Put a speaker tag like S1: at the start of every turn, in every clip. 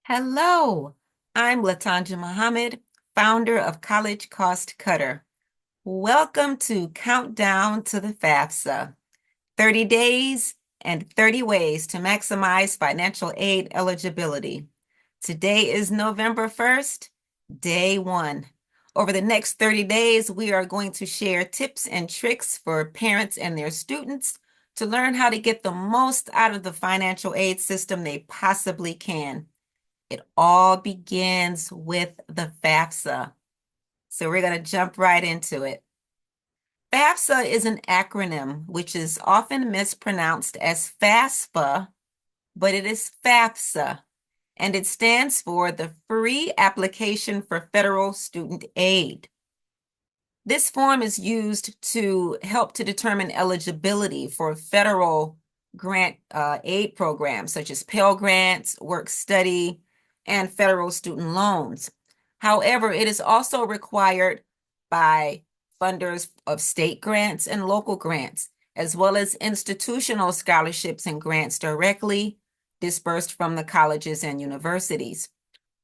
S1: Hello, I'm Latanja Muhammad, founder of College Cost Cutter. Welcome to Countdown to the FAFSA, 30 days and 30 ways to maximize financial aid eligibility. Today is November 1st, day one. Over the next 30 days, we are going to share tips and tricks for parents and their students to learn how to get the most out of the financial aid system they possibly can. It all begins with the FAFSA. So we're going to jump right into it. FAFSA is an acronym which is often mispronounced as FAFSA, but it is FAFSA, and it stands for the Free Application for Federal Student Aid. This form is used to help to determine eligibility for federal grant aid programs such as Pell Grants, Work Study, and federal student loans. However, it is also required by funders of state grants and local grants, as well as institutional scholarships and grants directly dispersed from the colleges and universities.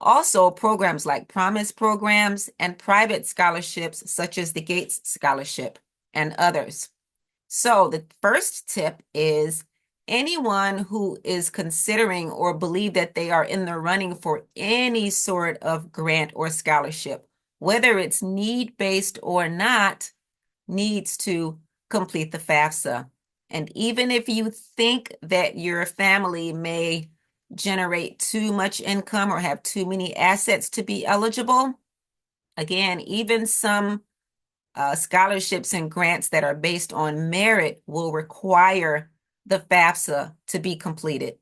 S1: Also, programs like Promise programs and private scholarships such as the Gates Scholarship and others. So the first tip is anyone who is considering or believe that they are in the running for any sort of grant or scholarship, whether it's need-based or not, needs to complete the FAFSA. And even if you think that your family may generate too much income or have too many assets to be eligible, again, even some scholarships and grants that are based on merit will require the FAFSA to be completed.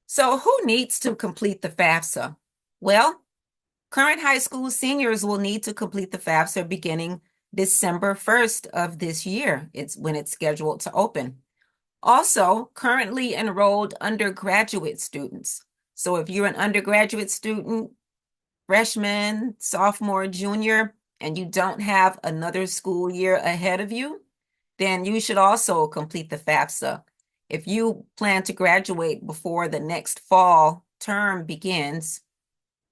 S1: So who needs to complete the FAFSA? Well, current high school seniors will need to complete the FAFSA beginning December 1st of this year. It's when it's scheduled to open. Also, currently enrolled undergraduate students. So if you're an undergraduate student, freshman, sophomore, junior, and you don't have another school year ahead of you, then you should also complete the FAFSA. If you plan to graduate before the next fall term begins,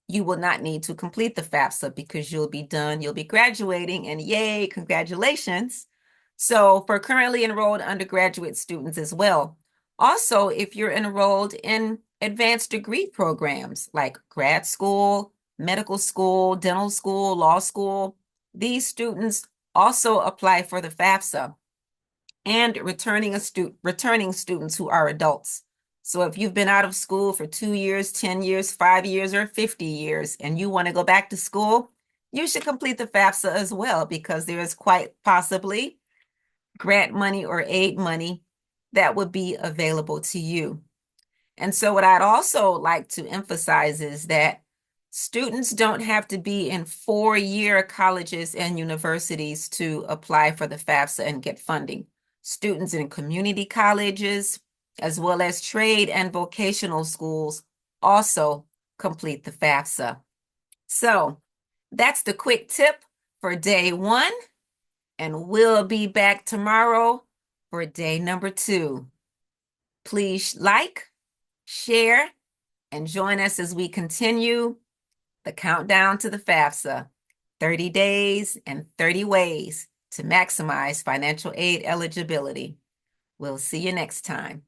S1: you will not need to complete the FAFSA because you'll be done, you'll be graduating, and yay, congratulations. So for currently enrolled undergraduate students as well. Also, if you're enrolled in advanced degree programs like grad school, medical school, dental school, law school, these students also apply for the FAFSA, and returning students who are adults. So if you've been out of school for 2 years, 10 years, 5 years, or 50 years, and you want to go back to school, you should complete the FAFSA as well, because there is quite possibly grant money or aid money that would be available to you. And so what I'd also like to emphasize is that students don't have to be in 4-year colleges and universities to apply for the FAFSA and get funding. Students in community colleges, as well as trade and vocational schools, also complete the FAFSA. So that's the quick tip for day one, and we'll be back tomorrow for day number 2. Please like, share, and join us as we continue the countdown to the FAFSA, 30 days and 30 ways to maximize financial aid eligibility. We'll see you next time.